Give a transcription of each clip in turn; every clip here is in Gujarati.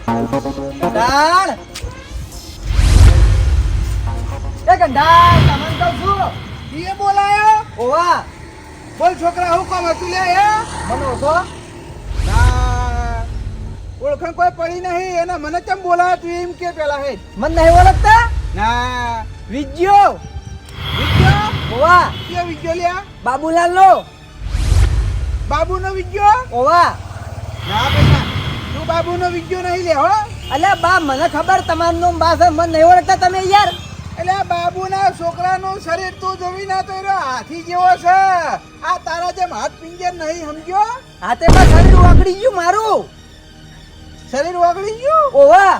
ગંડાળ એ ગંડાળ તમને કહું છું એ બોલાયો ઓવા બોલ છોકરા હું કામ હતું લે એ મને ઓછો ના ઓળખાણ કોઈ પડી નહીં એને મને કેમ બોલાયો તું એમ કે પેલા હે મને નહીં ઓળખતા ના વિજ્યો વિજ્યો ઓવા કે વિજ્યો લ્યા બાબુલાલ નો બાબુનો વિજ્યો ઓવા ના બેટા તું બાબુનો વિજ્યો નહીં લે હો અલ્યા બા મને ખબર તમારું નામ બા છે મને નહીં ઓળખતા તમે યાર એટલે આ બાબુના છોકરાનું શરીર તું જોવી ના તો એનો હાથી જેવો છે આ તારા જેમ હાથ પિંજર નહીં સમજ્યો હાથે બા શરીર વાગડી ગયું મારું શરીર ઓગળી ગયું ઓવા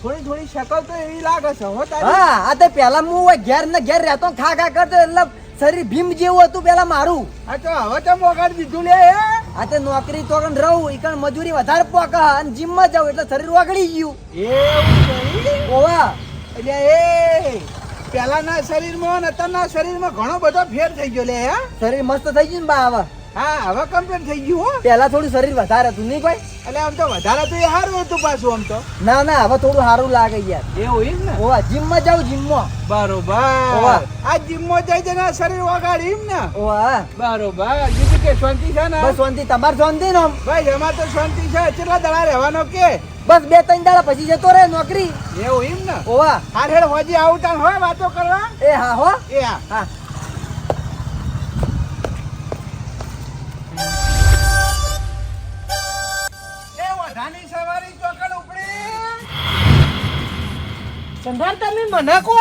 થોડી થોડી શકલ તો એવી લાગે છે હો તારી હા આ તો પેલા હું ઘેર ને ઘેર રહેતો ખા ખા કરતો એટલે શરીર ભીમ જેવું હતું પેલા મારું આ તો હવે તો મોગાડી દીધું લે હે આ તે નોકરી તો કણ રહું ઈ કણ મજૂરી વધારે પોકા અને જીમ માં જાઉં એટલે શરીર વાગડી ગયું એવું નહીં ઓવા એટલે એ પેલાના શરીરમાં અને અત્યારના શરીરમાં ઘણો બધો ફેર થઈ ગયો લે હે શરીર મસ્ત થઈ ગયું ને બા હવે હા હવે કમ્પ્લીટ થઈ ગયું હો પેલા થોડું શરીર વધારે હતું નહીં ભાઈ એટલે આમ તો વધારે તો એ સારું હતું પાછું આમ તો ના ના હવે થોડું સારું લાગે યાર એવું એમ ને ઓવા જીમ માં જાઉં જીમ માં બરોબર ઓવા. આ જીમમાં જઈ જઈને શરીર વગાડી એમ ને ઓવા બરોબર બીજું કે શાંતિ છે ને બસ શાંતિ તમાર શાંતિ નો ભાઈ એમાં તો શાંતિ છે કેટલા દડા રહેવાનો કે બસ 2-3 દાડા પછી જતો રહે નોકરી એવું એમ ને ઓવા હાર હેડ હોજી આવું તાણ હોય વાતો કરવા એ હા હો એ હા હા એ વધાની સવારી ચોકડ ઉપડી સંધાર તમે મને કો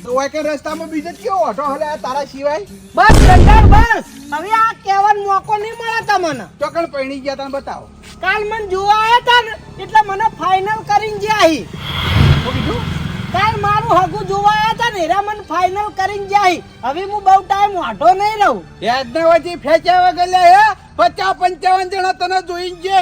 તો હોય કે રસ્તામાં બીજો કયો ઓટો હલે આ તારા સિવાય બસ સંધાર બસ હવે આ કહેવાનો મોકો નહીં મળે તમને ચોકડ પૈણી ગયા તને બતાવો કાલ મને જોવા આવ્યા હતા ને એટલે મને ફાઇનલ કરીને જ્યાં શું કીધું કાલ મારું હગું જોવા આવ્યા હતા ને એરા મને ફાઇનલ કરીને જ્યાં હવે હું બહુ ટાઈમ વાંઢો નહીં રહું યાદના વચ્ચે ફેંચ્યા વગર હે 50-55 જણા તને જોઈને જે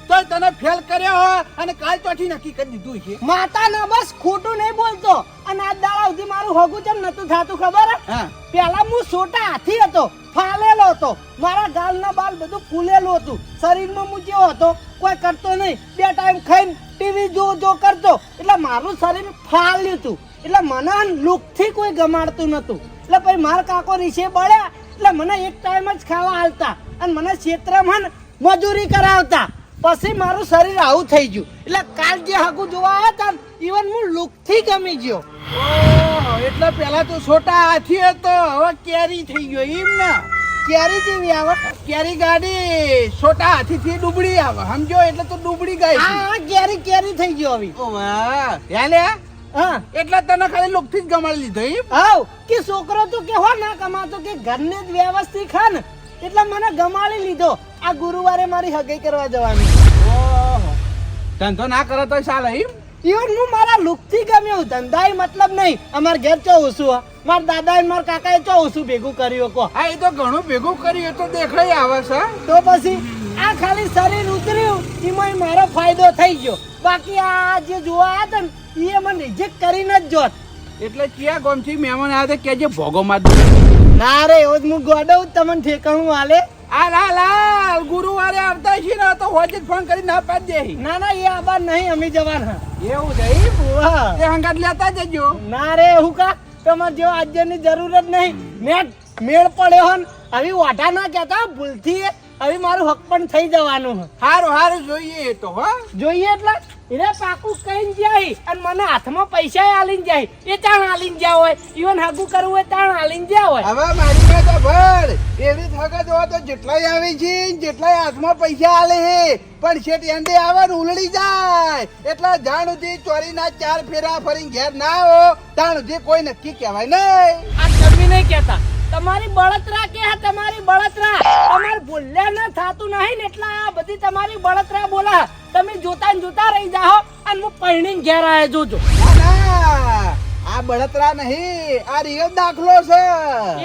તો તને ફેલ કર્યો હોય અને કાલ ચોથી નક્કી કરી દીધું છે માતા ના બસ ખોટું નહીં બોલતો અને આ દાડા સુધી મારું હગું કેમ નતું થાતું ખબર હે? હા પેલા હું સોટા હાથી હતો ફાલેલો હતો મારા ગાલના બાલ બધું ફૂલેલું હતું શરીરમાં હું જેવો હતો કોઈ કરતો નહીં 2 ટાઈમ ખાઈને ટીવી જો કરતો એટલે મારું શરીર ફાલ્યું હતું એટલે મને લુકથી કોઈ ગમાડતું નતું એટલે પછી મારા કાકો રીસે બળ્યા એટલે મને એક ટાઈમ જ ખાવા હાલતા અને મને ક્ષેત્રમાં મજૂરી કરાવતા પછી મારું શરીર આવું થઈ ગયું એટલે કાલ જે હગું જોવા આવ્યા હતા ઇવન હું લુકથી ગમી ગયો ઓહો એટલે પેલા તો છોટા હાથી હતો હવે કેરી થઈ ગયો એમ ને કેરી જેવી આવે કેરી ગાડી છોટા હાથી થી ડુબડી આવે સમજો એટલે તો ડુબડી ગઈ હા કેરી થઈ ગયો હવે ઓ વાહ યાલે હા એટલે તને ખાલી લોક થી જ ગમાડી લીધો એમ હાવ કે છોકરો તો કે હો ના કમાતો કે ઘરને જ વ્યવસ્થિત ખા ને એટલે મને ગમાડી લીધો આ ગુરુવારે મારી હગાઈ કરવા જવાની ઓહો ધંધો ના કરે તો ચાલે એમ ઇવન હું મારા લુકથી ગમ્યો ધંધાય મતલબ નહીં અમાર ઘેર ચો ઓછું મારા દાદા અને મારા કાકાએ ચો ઓછું ભેગું કર્યું કો હા એ તો ઘણું ભેગું કર્યું એ તો દેખાઈ આવે છે તો પછી આ ખાલી શરીર ઉતર્યું એમાં મારો ફાયદો થઈ ગયો બાકી આ જે જોવા આવ્યા હતા ને એ મને રિજેક્ટ કરીને જ જોત એટલે ક્યાં ગોમથી મહેમાન આવ્યા કે જે ભોગો માં ના રે એવો જ હું ગોડો તમને ઠેકાણું હાલે આ લાલ ગુરુવારે આવતા છે ને તો હોજે ફોન કરી ના પાડી દે ના ના એ આબાર નહીં અમે જવાના એવું નહીં વાહ એ હંગાત લેતા જજો ના રે હું કા તમારે જેવા આજની જરૂર જ નહીં મેળ પડ્યો હન હવે વાઢા ના કહેતા ભૂલથી હવે મારું હક પણ થઈ જવાનું હારું હારું જોઈએ તો હો જોઈએ એટલે એને પાકું કહીને જાય અને મને હાથમાં પૈસા આલીને જાય એ તાણ આલીને જ્યાં હોય ઇવન હગું કરવું હોય તાણ આલીને જ્યાં હોય હવે મારી માં તો ભર એવી થગત હોય તો જેટલાય આવી છે જેટલાય હાથમાં પૈસા આલે હે પણ શેઠ એંડે આવે ને ઉલડી જાય એટલે જાણ સુધી ચોરીના 4 ફેરા ફરીને ઘેર ના આવો તાણ સુધી કોઈ નક્કી કહેવાય નહીં આ તમે નહીં કહેતા તમારી બળતરા કે હા તમારી બળતરા તમારે બોલ્યા ના થાતું નહીં ને એટલે આ બધી તમારી બળતરા બોલા તમે જોતા ને જોતા રહી જાઓ અને હું પૈણીને ઘેર આયા જોજો ના આ બળતરા નહીં આ રિયલ દાખલો છે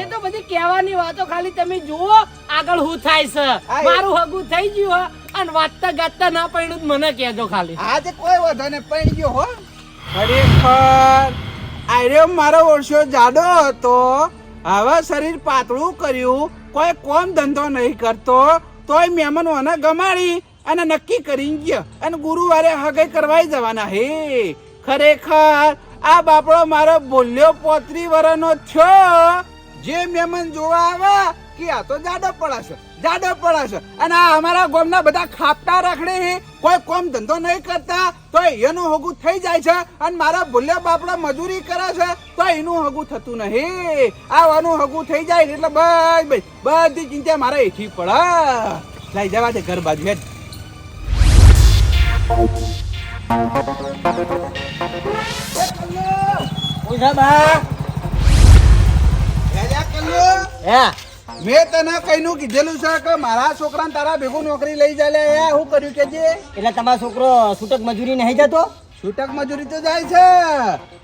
એ તો બધી કહેવાની વાતો ખાલી તમે જુઓ આગળ હું થાય છે મારું હગું થઈ ગયું અને વાતતા ગાતતા ના પૈણું મને કહેજો ખાલી આજે કોઈ વધો ને પૈણ ગયો હો ખરેખર આર્યો મારો વર્ષો જાડો હતો હવે શરીર પાતળું કર્યું કોઈ કોમ ધંધો નહીં કરતો તોય મહેમાનોને ગમાડી અને નક્કી કરીને ગયા અને ગુરુવારે હગાઈ કરવાઈ જવાના હે. ખરેખર આ બાપડો મારો બોલ્યો 35 વર્ષનો થયો. જે મહેમાન જોવા આવે કે આ તો જાડો પડાશે અને આ અમારા ગામના બધા ખાપટા રખડે છે, કોઈ કોમ ધંધો નહીં કરતા તો એનું હગું થઈ જાય છે અને મારા ભૂલ્યા બાપડા મજૂરી કરે છે તો એનું હગું થતું નહીં. આવાનું હગું થઈ જાય એટલે બધી ચિંતા મારા એથી પડે. લઈ જવા દે ઘર બાજુ હેડ. મેં તને કઈનું કીધેલું છે કે મારા છોકરાને તારા ભેગું નોકરી લઈ જાય. શું કર્યું કે જે એટલે તમારો છોકરો છૂટક મજૂરી નહીં જતો? છૂટક મજૂરી તો જાય છે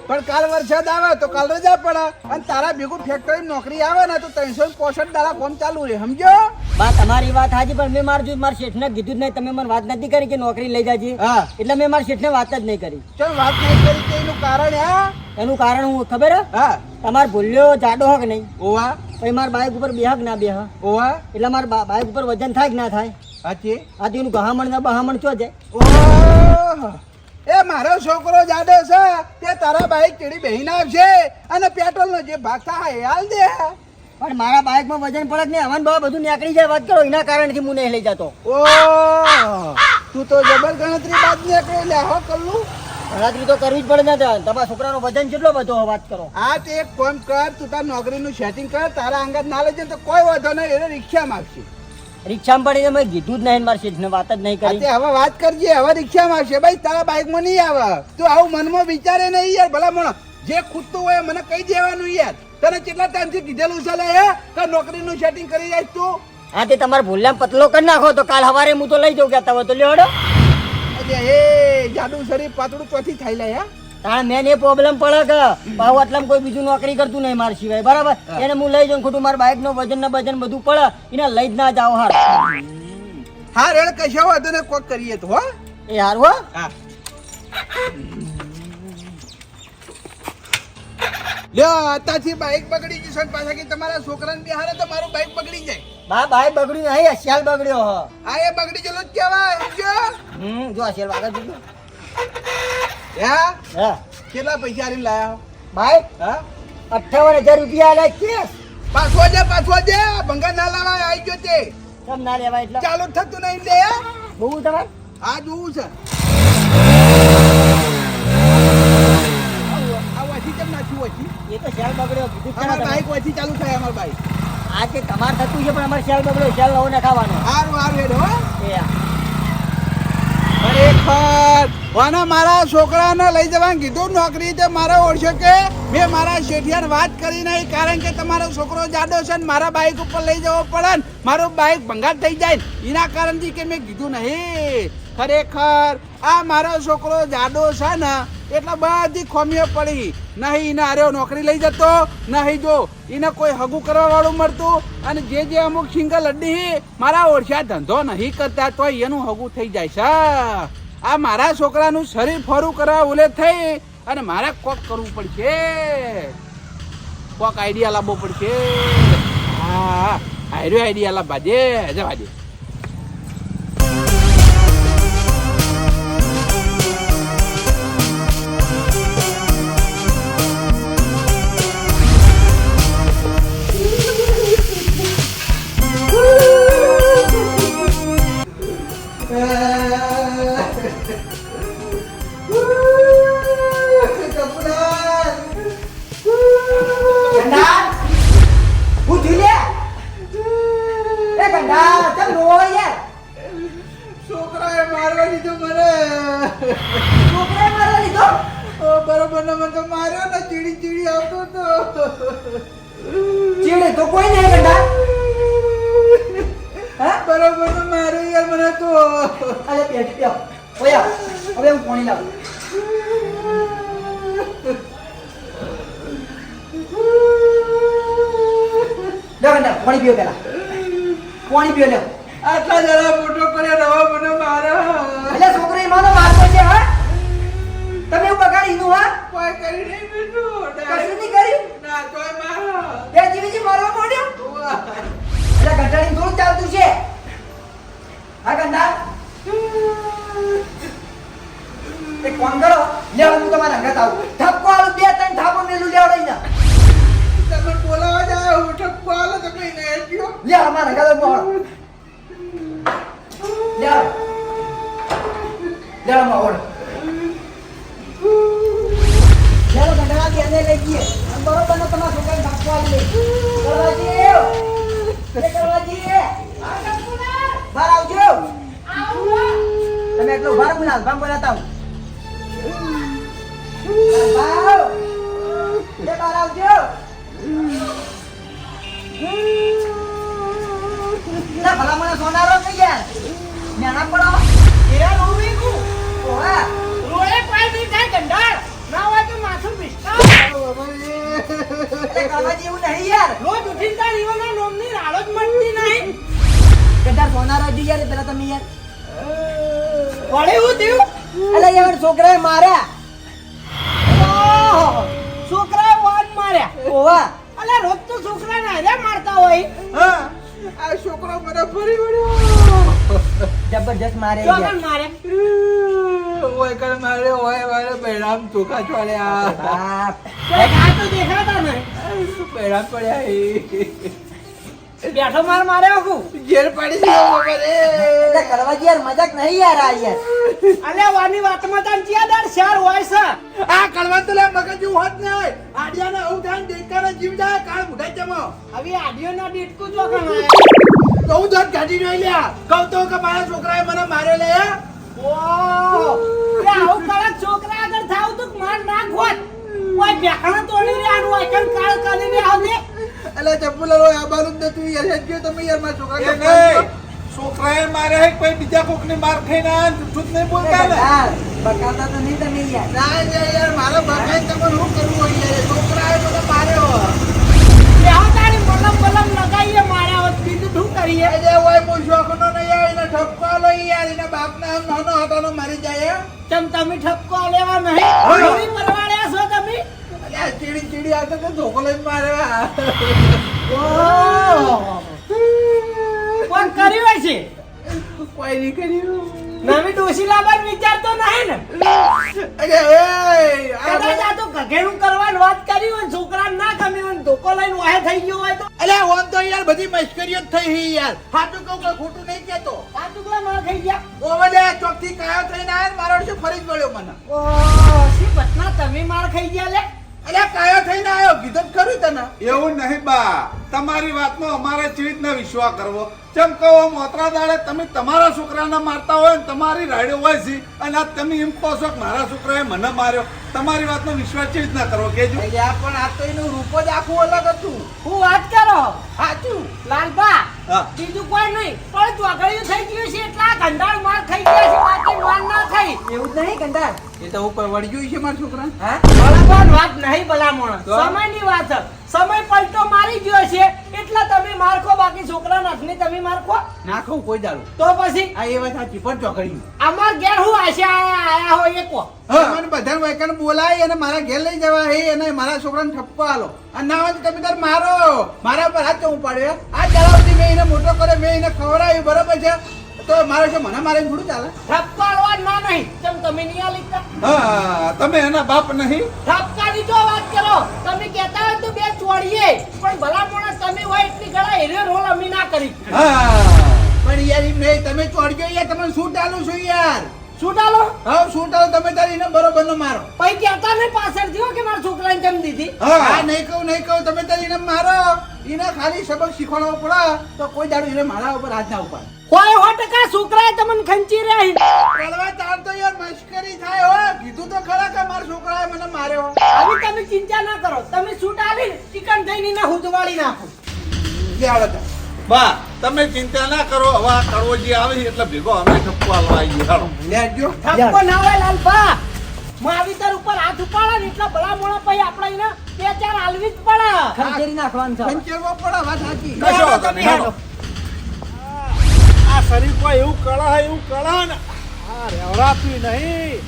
પણ કાલ વરસાદ આવે તો કાલ રજા પડે અને તારા ભેગું ફેક્ટરી નોકરી આવે ને તો 365 દાડા કામ ચાલુ રહે. સમજો? બા તમારી વાત હાજી, પણ મેં મારા શેઠને કીધું જ નહીં. તમે મને વાત નથી કરી કે નોકરી લઈ જાજે? હા. એટલે મેં મારા શેઠને વાત જ નહીં કરી. ચલ વાત નહીં કરી કે એનું કારણ એનું કારણ હું ખબર હે? હા તમારે ભૂલ્યો જાડો હક નહીં, ઓવા પછી મારા બાઈક ઉપર બેહક ના બેહ, ઓવા એટલે મારા બાઈક ઉપર વજન થાય કે ના થાય? સાચી. આ તો એનું ગહામણ ને બહામણ ચો જાય. ઓહ, એ મારો છોકરો જાડો છે તે તારા બાઈક ચડી બેહીને આવશે અને પેટ્રોલનો જે ભાગ થાય એ હાલ દે. પણ મારા બાઈકમાં વજન પડે જ નહીં, હવાન બાબા બધું નીકળી જાય. વાત કરો એના કારણથી હું નહીં લઈ જતો. ઓહ, તું તો જબર ગણતરી બાદ નીકળે લે. હો કલ્લુ, ગણતરી તો કરવી જ પડે ને. તમારા છોકરાનો વજન કેટલો બધો વાત કરો. આ તે એક કામ કર, તું તાર નોકરીનું સેટિંગ કર. તારા અંગત ના લઈ જાય તો કોઈ વાંધો નહીં, એને રિક્ષામાં આવશે. રિક્ષામાં પડી મેં કીધું જ નહીં, મારા શેઠને વાત જ નહીં કરી. હવે વાત કરજે, હવે રિક્ષામાં આવશે. ભાઈ તારા બાઈકમાં નહીં આવે. તું આવું મનમાં વિચારે નહીં યાર. ભલા મને જે ખૂટતું હોય મને કહી દેવાનું યાર. તને કેટલા ટાઈમથી કીધેલું છે લે કે નોકરીનું સેટિંગ કરી જાય તું? હા, તે તમારે ભૂલ્યા પતલો કરી નાખો તો કાલ સવારે હું તો લઈ જાઉં. કહેતા હોય તો લ્યો. એ જાડુ શરીર પાતળું ચોથી થઈ લે. તાણ મેન એ પ્રોબ્લેમ પડે કે ભાવ આટલામાં કોઈ બીજું નોકરી કરતું નહીં મારા સિવાય, બરાબર? એને હું લઈ જાઉં, ખોટું મારા બાઈક નો વજન ને બધું પડે, એને લઈ જ ના જાવ. હા રેડ, કશો વાંધો ને કોક કરીએ તો. હો એ હાર હો. હા લ્યો, આતાથી બાઈક બગડી જશે ને પાછા કે તમારા છોકરાને બિહારે તો મારું બાઈક બગડી જાય. બા બાઈક બગડ્યું નહીં, શેલ બગડ્યો હ. આ એ બગડી ગયેલો જ કહેવાય. સમજો? જો આ શેલ વાગા દીધું. હા હા, કેટલા પૈસા આલીને લાયા? બાઈક હા 58,000 રૂપિયા આલે કેસ. પાછો દે ભંગાર ના લાવા. આવી ગયો તે કેમ ના લેવાય? એટલે ચાલુ જ થતું નહીં લે. બહુ તમારે આ જોવું છે. આ વાથી કેમ નાખ્યું વાથી? એ તો શેલ બગડ્યો કીધું જ અમાર છે ને બાઈક વાથી ચાલુ થાય. અમાર બાઈક તમે. આ તે તમારે થતું છે, પણ અમારે શેલ બગડ્યો. શેલ નવો નખાવાનો. હારું હેડ. હો એ હા. ખરેખર વાના મારા છોકરાને લઈ જવાનું કીધું નોકરી તે મારા ઓળશે કે મેં મારા શેઠિયાને વાત કરી નહીં, કારણ કે તમારો છોકરો જાડો છે ને મારા બાઈક ઉપર લઈ જવો પડે ને મારું બાઈક ભંગાર થઈ જાય એના કારણથી કે મેં કીધું નહીં. ખરેખર આ મારો છોકરો જાડો છે ને એટલે બધી ખોમીઓ પડી નહીં. એને આર્યો નોકરી લઈ જતો નહીં, જો એને કોઈ હગું કરવા વાળું મળતું. અને જે અમુક સિંગલ અડ્ડી મારા ઓળખ્યા ધંધો નહીં કરતા તો એનું હગું થઈ જાય છે. આ મારા છોકરાનું શરીર ફરું કરવા ઉલે થઈ અને મારે કોક કરવું પડશે, કોક આઈડિયા લાવવો પડશે. હા આઈડિયા લાવવા દે જવા દે. છોકરાએ મારવા દીધો મને. છોકરાએ મારવા લીધો? બરોબર ને મને તો માર્યો ને ચીડી આવતો તો. ચીડે તો કોઈ નહીં ગંડા. હા, બરોબર ને માર્યો યાર મને તો. અરે બેઠી જાઓ. ઓયા હવે હું પાણી લાવું. લે ગંડા પાણી પીઓ પેલા. પાણી પીઓ લે. આટલા જરા મોટો કર્યો નવા મને મારા. એટલે છોકરો એનો મારતો છે. હા, તમે એવું બગાડીનું? હા, કોઈ કરી નહીં બેઠું. કશું નહીં કર્યું ના તોય મારો. બે જીવીજી મારવા માંડ્યો. એટલે ઘંટાડી થોડું ચાલતું છે. હા ગંડા, ફોન કરો લેવો હું તમારા ઘરે આવું ઠપકો આલું 2-3 થાપો મેલું લેવડાઈ જા તમે બોલાવા જાય હું ઠપકો આલો તમે એને કયો લે અમારા ઘરે મોળ લે મોળ ચાલો ગંડા બેને લઈ ગઈએ બરોબર ને તમારા છોકરાને ઠપકો આલી કરવાજી બહાર આવજો તમે એટલો ઉભા રહો ના ભામ બોલાતા બહાર આવજો ના ભલા મને સોનારો કઈ યાર નાના પડો એ રોવી કુ ઓવા રોએ કોઈ બી જાય ગંડાર ના હોય તો માથું પીસતા એ કરવાજી એવું નહીં યાર રોજ ઉઠીને તાર ઈવોના નોમની રાડો જ મળતી નહીં કદાચ સોનારો જી યાર પેલા તમે યાર વળે હું થયું અલે યાર છોકરાએ માર્યા ઓહો, છોકરાએ વાન માર્યા ઓવા અલે રોજ તો છોકરાને હારે મારતા હોય હા આ છોકરો મને ફરી વળ્યો જબરજસ્ત મારે ચોકન યાર માર્યા ઓય કર મારે ઓય મારે બેરામ ચોખા ચોળ્યા બાપ આ તો દેખાતા નહીં બેરામ પડ્યા બેઠો માર માર્યો કુ ઘેર પડી ગયો મને એટલે કરવાજી યાર મજાક નહીં યાર આ યાર અલે વાની વાતમાં તને ચિયાદાર શેર હોય છે આ કળવા તો લે મગજ હોત નહીં આડિયાને આવું થાય ને દેખાને જીવ જાય કાળ મુઢાઈ જમો હવે આડિયોના દીટકું ચોકન આયા તો હું દોત ગાડી નહીં લ્યા કહું તો કે મારા છોકરાએ મને માર્યો લે ઓહ લે આવું કળક છોકરા આગળ થાવ તો માર નાખ હોત ઓય બેખાણા તોડી રે આનું આકન કાળ કરીને આવને અલે ચપ્પુલા રો આ બાલું ને તું યાર હેડ ગયો તમે યાર મારા છોકરા એ નહીં છોકરાએ મારે હે કોઈ બીજા કોકને માર ખાઈને આ જૂઠું જ નહીં બોલતા ને યાર બકાતા તો નહીં તમે યાર ના યાર મારો બાપાએ તમને શું કરવું હોય યાર છોકરાએ મને માર્યો લે આવ તારી મલમ બલમ લગાઈએ માર્યા હોત બીજું શું કરીએ અરે ઓય મો શોખનો નહીં યાર એને ઠપકો લો યાર એના બાપના આમ નાનો હતાનો મારી જાય તમ તમે ઠપકો લેવા નહીં ચોરી પરવાડ્યા છો તમે અરે આ ચીડી ચીડી આવતો તો ધોકો લઈને માર્યા ઓહ કોણ કર્યું હશે કોઈ નહીં કર્યું નવી ડોશી લાવવાનો વિચારતો નહીં ને અરે એ કદાચ આ તો ગઘેડું કરવાની વાત કરી હોય છોકરાને ના ગમી હોય ધોકો લઈને વાહે થઈ ગયો હોય તો અરે ઓમ તો યાર બધી મશ્કરીઓ જ થઈ હી યાર સાચું કહું કે ખોટું નહીં કહેતો આ ટુકડા માર ખાઈ ગયા ઓવલે ચોકથી કાયો થઈને આયા ને મારો શું ફરી જ વળ્યો મને ઓહ સી પતના તમે માર ખાઈ ગયા લે અરે કાયો થઈને આવ્યો કીધું જ ખરું તને એવું નહીં બા તમારી વાતનો અમારે ચી રીતના વિશ્વાસ કરવો ચમ કહો મોતરા દાડે તમે તમારા છોકરાને મારતા હોય ને તમારી રાડ્યો હોય છે અને આ તમે એમ કહો છો કે મારા છોકરાએ મને માર્યો તમારી વાતનો વિશ્વાસ ચી રીતના કરવો કેજો અરે પણ આ તો એનું રૂપ જ આખું અલગ હતું હું વાત કરો સાચું લાલબા હા. બીજું કોઈ નહીં પણ ચોકડીયું થઈ ગયું છે એટલા ગંધાળ માર ખાઈ ગયા છે બાકી માર ના ખાઈ એવું જ નહીં કંટાળ એ તો ઉપર વળી ગયું છે મારા છોકરા હા બરાબર વાત નહીં ભલામણ તો? સમયની વાત છે સમય પલટો મારી ગયો છે એટલે તમે મારખો બાકી છોકરાના હાથની તમે મારખો ના ખાઉં કોઈ દાડું તો પછી આ એ વાત સાચી પણ ચોકડી અમાર ઘેર હું આશા આયા હોય એ કો મને બધા વાયકાને બોલાય અને મારા ઘેર લઈ જવા હે અને મારા છોકરાને ઠપકો આલો અને ના હોય તો તમે તાર મારો મારા પર હાથ ચવું પાડ્યો આ જણાવતી મેં એને મોટો કર્યો મેં એને ખવડાવ્યું બરાબર છે તો મારો છે મને મારે થોડું ચાલે ઠપકાડવા ના નહીં તેમ તમે નહીં આ લીધા હા તમે એના બાપ નહીં ઠપકાની જો વાત કરો તમે કહેતા હોય તો બે ચોડીએ પણ ભલા માણસ તમે હોય એટલી ઘણા હેરે રોલ અમે ના કરી હા પણ યાર એમ નહીં તમે ચોડ્યો યાર તમે શું ટાલું છું યાર શું ડાલો હા શું ટાલો તમે તારી એને બરોબર નો મારો પછી કહેતા નહીં પાછળ થયો કે મારા છોકરાને જમ દીધી હા નહીં કહું તમે તારી એને મારો એને ખાલી સબક શીખવાડવો પડે તો કોઈ દાડો એને મારા ઉપર હાથ ના ઉપાડે કોઈ 100% છોકરાએ તમને ખંચી રહ્યા કળવા તાર તો યાર મશ્કરી થાય હો કીધું તો ખરા કે મારા છોકરાએ મને માર્યો હવે તમે ચિંતા ના કરો તમે છૂટ આલી ચિકન થઈને ના હુદવાળી નાખો લે આવડે તાર. બા તમે ચિંતા ના કરો હવે આ કડવોજી આવે છે એટલે ભેગો અમે ઠપકો આલવા આવીએ હાલો લે આવજો. ઠપકો ના હોય લાલભા માવીતર ઉપર હાથ ઉપાડે ને એટલા ભલા મોણા પછી આપણે એને બે ચાર આલવી જ પડે ખંચેરી નાખવાનું છે પંચરવો પડે વાત સાચી કશો હાલો વાંધો તમે નહીં, હાલો. આ શરીર કોઈ એવું કળા ને આ રેવરાતું નહીં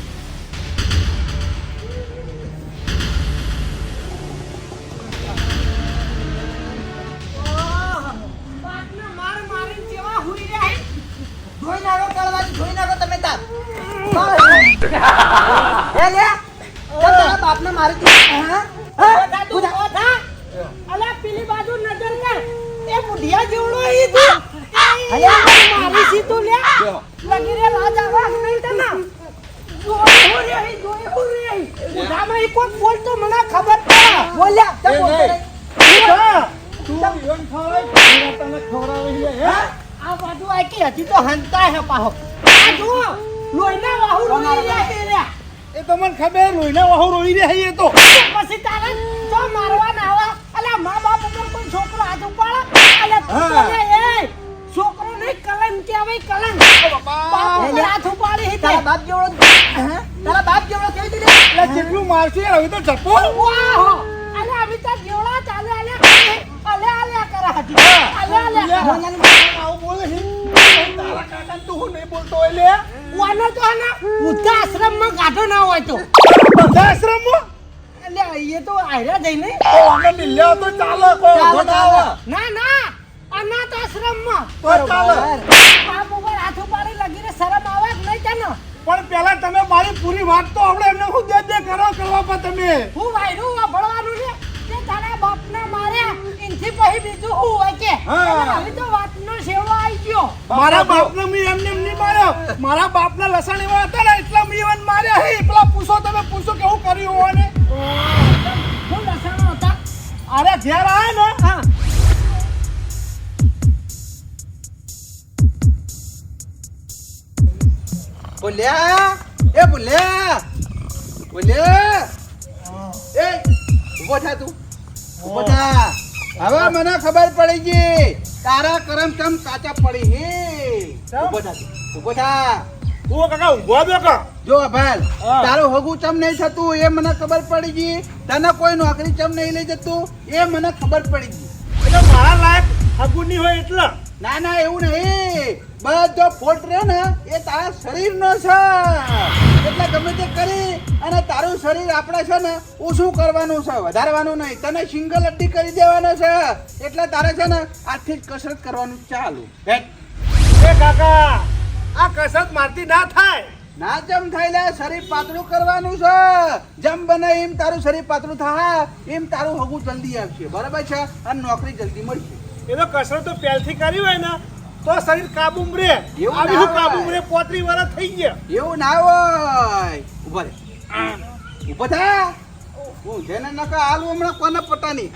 ઓહ, બાપને માર મારીને જેવા હુઈ રહ્યા ધોઈ નાખો કળવાજી ધોઈ નાખો તમે તાર એ લે કેમ તારા બાપને મારી દીધું? હા? બધા તું ઊભો થા. અલા પેલી બાજુ નજર કર એ બુઢિયા જેવડો ઈ તું અલ્યા, મારી સીધું લે લગી રે લાજ આવા નહીં તને જોયું રે બુઢામાં ઈ કોઈ બોલતો મને ખબર પડે બોલ્યા તે એ બોલતો નહીં. નહીં. તું ઈવન ખવડાય, પેલા તને ખવડાવે છે, હે? આ બાજુ આકી હતી તો હંતા હે પાહો આ જો લોહીના વાહુ રોઈ રહ્યા એ તો મને ખબર લોહીના વાહુ રોઈ રહી એ તો પછી તારે તો મારવા ના આવા અલા મા બાપ ઉપર કોઈ છોકરો હાથ ઉપાડે અલા તું હા. તો લે, એ છોકરો નહીં કલંક કહેવાય કલંક બાપ ઉપર હાથ ઉપાડી હી તે. તારા બાપ જેવડો હા? તારા બાપ જેવડો કેવી રીતે એટલે જેટલું મારશે યાર, હવે તો જપો વાહ અલા આવી તો જેવડા ચાલે અલે કરે હતી અલે આવું બોલે છે. તારા કાકાને તું હું નહીં બોલતો હોય લે. વાનો તો આના ઉદ્ધા આશ્રમમાં કાઢો ના હોય તો બધા આશ્રમમાં? એટલે એ તો આયરા જઈને તો અમે મિલ્યા તો ચાલે, કોઈ વાંધો ના આવે. ના અનાથ આશ્રમમાં તો ચાલે. બાપ ઉપર હાથ ઉપાડી લગીને શરમ આવે કે નહીં તને પણ પેલા તમે મારી પૂરી વાત તો આપણે એમને શું દે કરવા પર તમે હું વાયરું વાપરવાનું છે કે તારા બાપને માર્યા એનથી પછી બીજું શું હોય કે હા. હવે તો વાતનો સેવો આવી ગયો મારા બાપને મેં એમને એમ નહીં માર્યો. મારા બાપના લસણ એવા હતા ને એટલા મેં એને માર્યા હે. પેલા પૂછો, તમે પૂછો કેવું કર્યું હોય ને. હું લસણો હતા અરે ઘેર આવે ને, હા બોલ્યા એ બોલ્યા બોલ્યા એ ઊભો થા તું ઊભો થા. હવે મને ખબર પડી ગઈ તારા કરમ ચમ કાચા પડી હે. ઊભો થા તું, ઊભો થા. તું કાકા ઊભો દો કા. જો ભાઈ હા. તારું હગું ચમ નહીં થતું એ મને ખબર પડી ગઈ. તને કોઈ નોકરી ચમ નહીં લઈ જતું એ મને ખબર પડી ગઈ. એટલે મારા લાયક હગું નહીં હોય એટલે. ના ના એવું નહીં. બધો ફોલ્ટ રહ્યો ને એ તારા શરીરનો છે. એટલે ગમે તે કરી અને તારું શરીર આપણે છે ને ઓછું કરવાનું છે, વધારવાનું નહીં. તને સિંગલ અડ્ડી કરી દેવાનો છે. એટલે તારે છે ને આજથી જ કસરત કરવાનું ચાલુ. હેટ. એ કાકા આ કસરત મારતી ના થાય. ના જમ થાય લે, શરીર પાતળું કરવાનું છે. જેમ બને એમ તારું શરીર પાતળું થાય એમ તારું હગું જલ્દી આવશે. બરાબર છે? અને નોકરી જલ્દી મળશે. એ તો કસરત તો પહેલથી કરી હોય ને તો શરીર કાબુમાં રહે. એવું આ ના બીજું હોય. કાબુમાં રહે, 35 વર્ષ થઈ ગયા. એવું ના હોય. ઉભો રે, ઉભો થા. હું જેને નકા હાલું હમણાં કોને પટાની.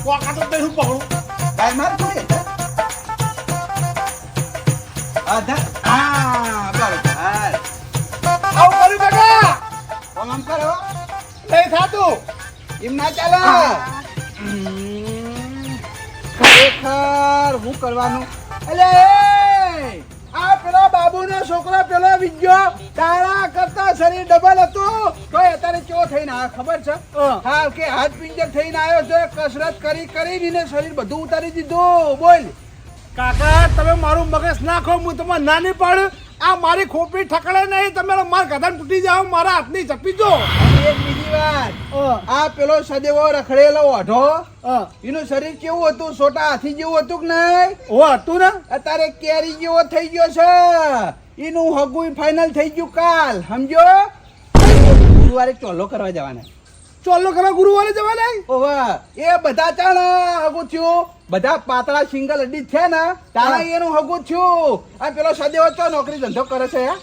વાકા તો તને હું પકડું. ભાઈ માર થોડી હતા. બરોબર. આવું કર્યું કાકા આમ કરો. નહીં થાતું. એમ ના ચાલે. ખરેખર હું કરવાનું? અલે આ પેલા બાબુનો છોકરો પેલો વિજ્યો તારા કરતા શરીર ડબલ હતું તો અત્યારે કેવો થઈને આવ્યો ખબર છે? હા કે હાથ પિંજર થઈને આવ્યો છે. કસરત કરી કરીને શરીર બધું ઉતારી દીધું. બોલ. કાકા તમે મારું મગજ નાખો, હું તમને ના નહીં પાડું. આ મારી ખોપડી ઠકડે નહીં, તમે મારા ગધાન તૂટી જાઓ, મારા હાથની જપી દો. અને એક બીજી વાત, આ પેલો સદેવો રખડેલો ઓઢો એનું શરીર કેવું હતું? છોટા હાથી જેવું હતું કે નહીં? ઓ હતું ને અત્યારે કેરી જેવો થઈ ગયો છે. એનું હગું ફાઇનલ થઈ ગયું કાલ. સમજો? ગુરુવારે ચોલો કરવા જવાના. ચોલ્લો કરવા ગુરુવારે જવાના. ઓવા એ બધા ચાણ હગું થયું બધા પાતળા સિંગલ હડી છે ને તારા એનું હગું છું. આ પેલો સદેવ તો નોકરી ધંધો કરે છે હે?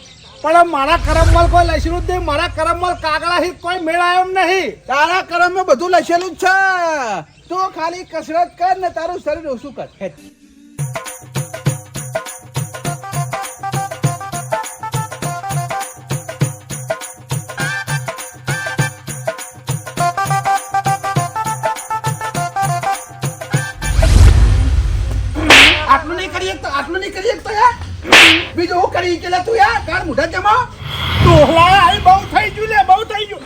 પણ મારા કરમમાં કોઈ લસરું જ નહીં, મારા કરમમાં કાગડા થી કોઈ મેળાયો નહીં. તારા કરમમાં બધું લખેલું જ છે. તું ખાલી કસરત કર ને તારું શરીર ઓછું કર. હેટ. આટલું નહીં કરી શકતો, આટલું નહીં કરી શકતો યાર. બીજું હું કરી કે તું યાર તાર મુઢા જમા. ડોહલા આઈ બહુ થઈ ગયું લે, બહુ થઈ ગયું.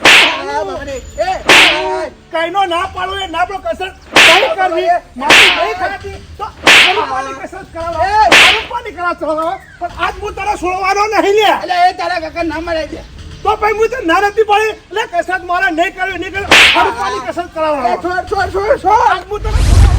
આ બાપરે. એ કઈનો ના પાડું એ ના પણ કસરત નહીં કરવી. મારી નહીં થતી તો મારી કસરત કરાવો. મારું કોની કરાવો? પણ આજ હું તને છોડવાનો નહીં લે. એટલે એ તારા કાકા ના મળે છે. તો ભાઈ હું તો ના નથી પડી એટલે કસરત મારા નહીં કરવી, નહીં કરવી. મારું કોની કસરત કરાવવાનો? છોડ છોડ છોડ છોડ. આજ હું તને છોડવાનો.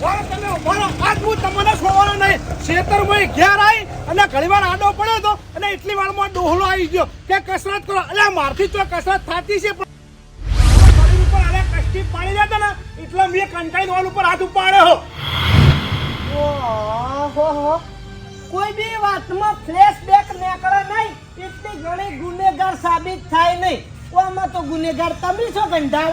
વાહ, તમે ઉભા રહો. આજ હું તમને છોડવાનો નહીં. ખેતરમાં ઘેર આવી અને ઘણીવાર આડો પડ્યો હતો અને એટલી વારમાં ડોહલો આવી ગયો કે કસરત કરો. એટલે મારથી તો કસરત થતી છે પણ શરીર ઉપર આને કષ્ટી પાડી જતા ને એટલે મેં કંટાઈને વાળ ઉપર હાથ ઉપાડ્યો. ઓહો, કોઈ બી વાતમાં ફ્લેશબેક નીકળે નહીં એટલે ઘણી ગુનેગાર સાબિત થાય નહીં. આમાં તો ગુનેગાર તમે છો કંટાળ.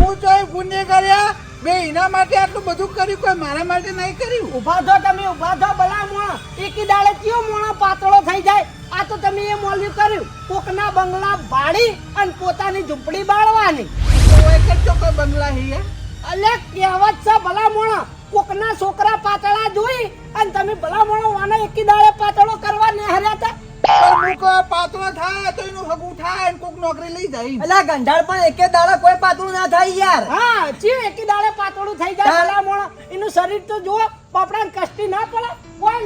હું તો ગુનેગાર યા. મેં એના માટે આટલું બધું કર્યું, કોઈ મારા માટે નહીં કર્યું. ઉભા થો તમે, ઉભા થો. ભલા મોણા એકી દાડે કયો મોણા પાતળો થઈ જાય? આ તો તમે એ મોલ્યું કર્યું. કોકના બંગલા બાળી અને પોતાની ઝૂંપડી બાળવાની. કોઈ બંગલા હી હે? અલે કહેવત છે ભલા મોણા, કોકના છોકરા પાતળા જોઈ અને તમે ભલા મોણા વાના એકી દાડે પાતળો કરવા નેહર્યા હતા. પણ મુકો પાતળો થાય તો એનું હગું થાય ને કોક નોકરી લઈ જાય. અલા ગંધાળ પણ એકે દાડા કોઈ પાતળું ના થાય યાર. હા, ચી એકી દાડે પાતળું થઈ જાય ભલા મોણા. એનું શરીર તો જુઓ, બાપડાને કષ્ટી ના પડે. ઓય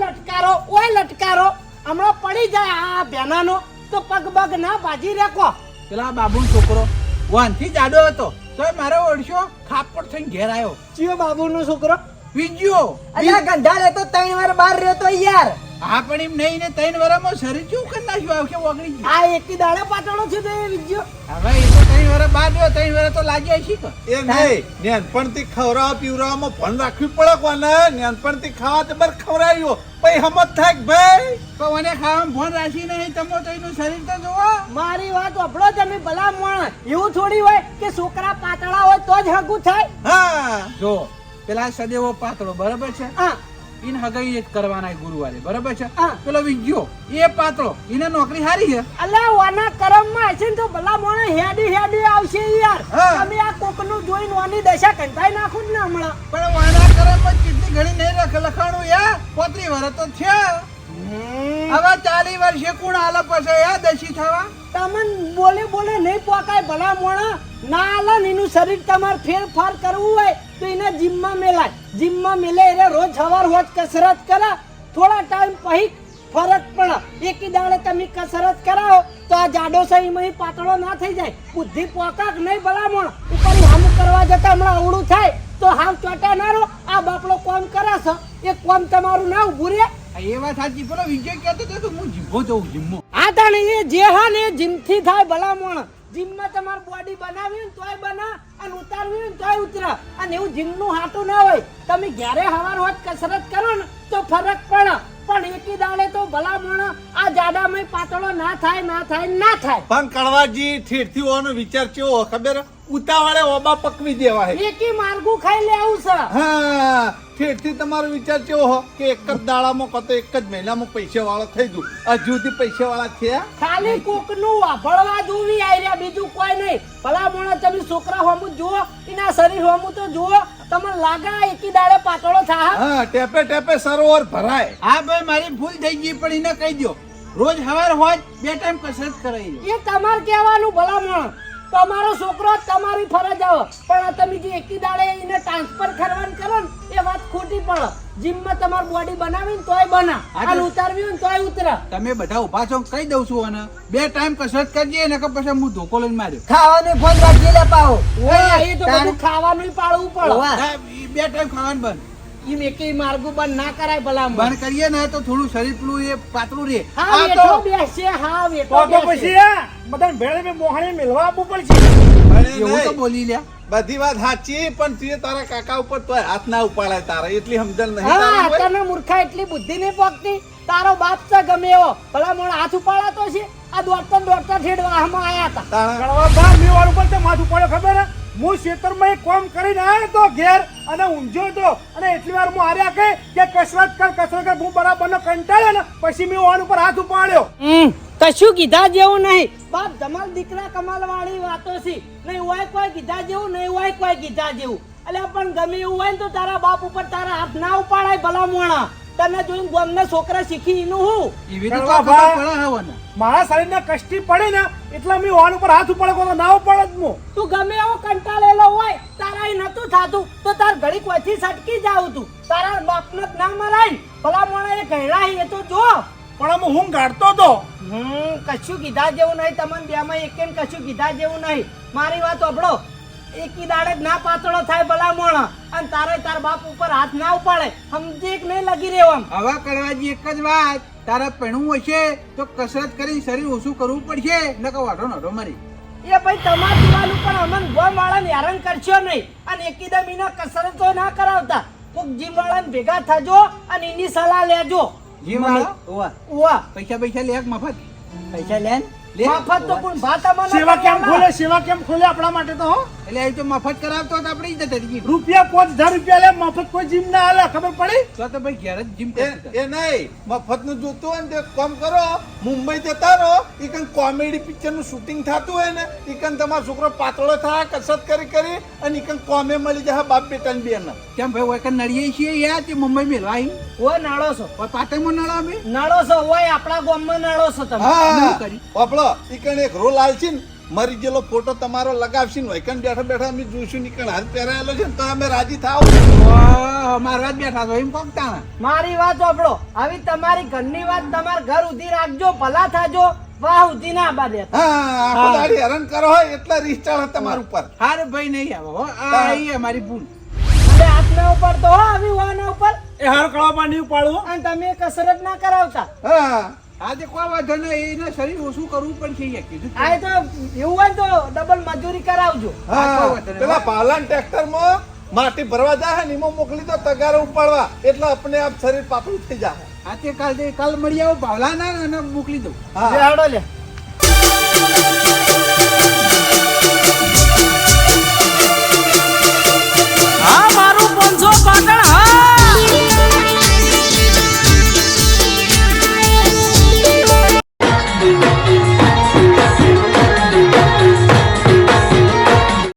લટકારો હમણાં પડી જાય આ બેનાનો તો પગ બગ ના ભાજી રેકો. પેલા બાબુ છોકરો વાનથી જાડો હતો તો મારો ઓળશો ખાપડ થઈને ઘેર આવ્યો. ચિયો બાબુનો છોકરો? વિજ્યો. અલા ગંધાળ એ તો 3 વાર બહાર રહેતો યાર. હા પણ એમ નહીં ને 3 વર્ષમાં શરીર કેવું કરી નાખ્યું? આવશે ઓગળી ગયું. આ એકી દાડે પાતળો છે તે વિજ્યો. હવે એ તો 3 વર્ષ બાદ 3 વર્ષ તો લાગ્યા છે કે એ નહીં, નાનપણથી ખવડાવવા પીવડાવવામાં ભણ રાખવી પડે કોને. નાનપણથી ખાવા તે બર ખવડાવ્યો પછી હમત થાય કે ભાઈ તો મને ખાવામાં ફોન રાખી નહીં. તમે તો એનું શરીર તો જોવો. મારી વાત સાંભળો તમે ભલા મોણ. એવું થોડી હોય કે છોકરા પાતળા હોય તો જ હગું થાય. હા જો પેલા સદેવો પાતળો બરાબર છે, હા એને હગાઈ જ કરવાના ગુરુવારે બરાબર છે. હા. પેલો વિજ્યો એ પાતળો એને નોકરી હારી છે. અલ્યા વાના કરમમાં હશે ને તો ભલા મોણે હેડી આવશે યાર. હા. તમે આ કોકનું જોઈને વાની દશા કંટાઈ નાખો ને હમણાં. પણ વાના કરમમાં કેટલી ઘણી નહીં લખાણું યાર. 35 વર્ષ તો છે. હવે 40 વર્ષે કોણ આલે પછી યાર દશી થવા? તમને બોલે નહીં પોકાય ભલા મોણા. ના આલે ને એનું શરીર તમારે ફેરફાર કરવું હોય તો એને જીમમાં મેલાય. જીમમાં મેલે એટલે રોજ સવાર રોજ કસરત કરે. થોડા ટાઈમ પછી ફરક પડે. એકી દાડે તમે કસરત કરાવો તો આ જાડો સહીમાં પાતળો ના થઈ જાય. બુદ્ધિ પોકાક નહીં ભલામણ. ઉપર હામું કરવા જતા હમણાં અવળું થાય તો હાવ ચોટા ના રહો. આ બાપડો કોમ કરે છે એ કોમ તમારું ના ઉભું રે. એ વાત સાચી. પેલો વિજય કહેતો હતો કે હું જીમો જઉં જીમો. આ તાણે એ જે હા ને જીમથી થાય ભલામણ. જીમમાં તમારે બોડી બનાવી ને તોય બના અને ઉતારવી ને તોય ઉતરે. અને એવું જીમનું હાટું ના હોય. તમે ઘરે હવાર રોજ કસરત કરો ને તો ફરક પડે. પણ એકી દાડે તો ભલામણ આ જાડામાં પાતળો ના થાય. પણ કડવાજી ઠેઠથી હોવાનો વિચાર કેવો ખબર? ઉતાવળે ઓબા પકવી દેવા હે. એકી માર્ગું ખાઈ લેવું છે. હા, ઠેઠથી તમારો વિચાર કેવો હો કે એક જ દાડામાં કાં તો એક જ મહિનામાં પૈસા વાળો થઈ જુ. હજુ સુધી પૈસા વાળા છે? ખાલી કોકનું વાભળવા જોવી આયરા, બીજું કોઈ નહીં. ભલામણ તમે છોકરા હોમું જુઓ, એના શરીર હોમું તો જુઓ. તમને લાગે એકી દાડે પાતળો થાય? હા, ટેપે સરોવર ભરાય. હા ભાઈ મારી ભૂલ થઈ ગઈ પણ એને કહી દો રોજ હવાર હોય 2 ટાઈમ કસરત કરાવી દો. એ તમારે કહેવાનું ભલામણ. તમારો છોકરો તમારી ફરજ આવે પણ તમે જે એકી દાડે એને ટ્રાન્સફર કરવાનું કરો ને એ વાત ખોટી પડે. જીમમાં તમારી બોડી બનાવીને તોય બના અને ઉતારવી ને તોય ઉતરે. તમે બધા ઉભા છો કહી દઉં છું અને 2 ટાઈમ કસરત કરજે ને કે પછી હું ધોકો લઈને માર્યો. ખાવાનું ફોન રાખી લે પાવો. એ તો બધું ખાવાનું પાડવું પડે. હા, 2 ટાઈમ ખાવાનું બંધ. એમ એકેય માર્ગું બંધ ના કરાય ભલામણ. બંધ કરીએ ને તો થોડું શરીર પેલું એ પાતળું રહે. હા વેઠો બેસશે. હા વેઠો તો બેસશે. પછી બધાને ભેળે મોહાણી મેળવા આપવું પડશે. ભણે એવું તો નહીં. બોલી લ્યા. બધી વાત સાચી પણ તું તારા કાકા ઉપર તોય હાથ ના ઉપાડાય તારા એટલી સમજણ નહીં હા તારા કોઈ? તને મૂર્ખા એટલી બુદ્ધિ નહીં પોકતી. તારો બાપ છે ગમે એવો ભલા મોણ હાથ ઉપાડાતો છે. આ દોડતા ને દોડતા ઠેડવા આમાં આયા હતા. તારા કડવા મેં વાર ઉપર તે માથું પડ્યો ખબર હે? હું ખેતરમાં એક કામ કરીને આવ્યો તો ઘેર અને ઊંઝો તો અને એટલી વાર હું હાર્યા કે કસરત કર હું બરાબરનો કંટાળ્યો ને પછી મેં ઓન ઉપર હાથ ઉપાડ્યો. કશું કીધા જેવું નહીં. બાપ ધમાલ દીકરા કમાલ વાળી વાતો છે. નહીં હોય કોઈ કીધા જેવું, નહીં હોય કોઈ કીધા જેવું. એટલે પણ ગમે એવું હોય ને તો તારા બાપ ઉપર તારા હાથ ના ઉપાડાય ભલા મોણા. તને જોઈને ગામના છોકરા શીખી એનું હું એવી રીતે કડવા ખબર ભાઈ. પડે હવે ને. મારા શરીરને કષ્ટી પડી ને એટલે મેં ઓન ઉપર હાથ ઉપાડ્યો તો ના ઉપાડે જ હું. તું ગમે એવો કંટાળેલો હોય તારા એ નતું થાતું તો તાર ઘડી કોઈથી સટકી જાવ તું. તારા બાપનો જ ના મરાય ને. ભલા મોણા એ ઘરડા એ તો જો. પણ આમ હું ગાડતો તો કશું કીધા જેવું નહીં. તમને બેમાં એકેન કશું કીધા જેવું નહીં. મારી વાત સાંભળો. એકી દાડે જ ના પાતળો થાય ભલા મોણા અને તારે તાર બાપ ઉપર હાથ ના ઉપાડે. સમજી કે નહીં લગી રહ્યો આમ. હવે કડવાજી એક જ વાત, તારા પહેણું હશે તો કસરત કરી શરીર ઓછું કરવું પડશે નકર વાઢો નઢો મરી. એ ભાઈ તમારા દીવાનું પણ અમન ગોમ વાળાને હેરાન કરશો નહીં અને એકીદમ એના કસરતો ના કરાવતા. કોક જીમ વાળાને ભેગા થજો અને એની સલાહ લેજો. જી વાળા ઉવા પૈસા લે મફત પૈસા લે ને? મફત તો કોણ ભાત અમારે સેવા કેમ ખોલે સેવા કેમ ખોલે આપણા માટે તો હો. એટલે એ તો મફત કરાવતો તો આપણે ઇજ્જત હતી. રૂપિયા 5000 રૂપિયા લે મફત કોઈ જીમ ના હાલે ખબર પડી. તો ભાઈ ઘેર જ જીમ એ નહીં મફતનું જોતું હોય ને તો એક કામ કરો મુંબઈ જતા રહો ઈકન કોમેડી પિક્ચરનું શૂટિંગ થતું હોય ને ઈકન તમારો છોકરો પાતળો થાય કસરત કરી અને ઈકન કોમે મળી જાય બાપ બેટા ને બેન. કેમ ભાઈ હોય કે નડીએ છીએ યાર તે મુંબઈ મેળવા આવી ઓ નાળો છો હોય પાટણમાં નડા અમે નાળો છો હોય આપણા ગામમાં નાળો છો તમે. હા કરી. વાપરો ઈકન એક રોલ આલશી ને મરી ગયેલો ફોટો તમારો લગાવશી ને વૈકન બેઠા બેઠા અમે જોઈશું ને ઈકન હાથ પહેરાયેલો છે ને તો અમે રાજી થાવ. મારવા જ બેઠા છો એમ કોકતા મારી વાત સાંભળો. આવી તમારી ઘરની વાત તમારા ઘર ઉધી રાખજો. ભલા થાજો. વાહ ઉધી ના આબા દેતા. હા આખો દાડી હેરાન કરો હોય એટલે રીસ ચાલે તમારા ઉપર. હારે ભાઈ નહીં આવો હો. આ આઈ અમારી ભૂલ. એટલે હાથના ઉપર તો હો આવી વાના ઉપર એ હાર કળવા નહીં ઉપાડું. અને તમે કસરત ના કરાવતા. હા આજે કોઈ વાંધો નહીં એને શરીર ઓછું કરવું પડશે યાર કીધું આ તો એવું હોય તો ડબલ મજૂરી કરાવજો. હા પેલા પાલાન ટ્રેક્ટર માં માટી ભરવા જાય ને એમાં મોકલી દો તગારો ઉપાડવા એટલે આપણે આપ શરીર પાતળું થઈ જાય. આજે કાલ મળી આવો ભાવલા ના અને મોકલી દઉં હા લે હાડો લે.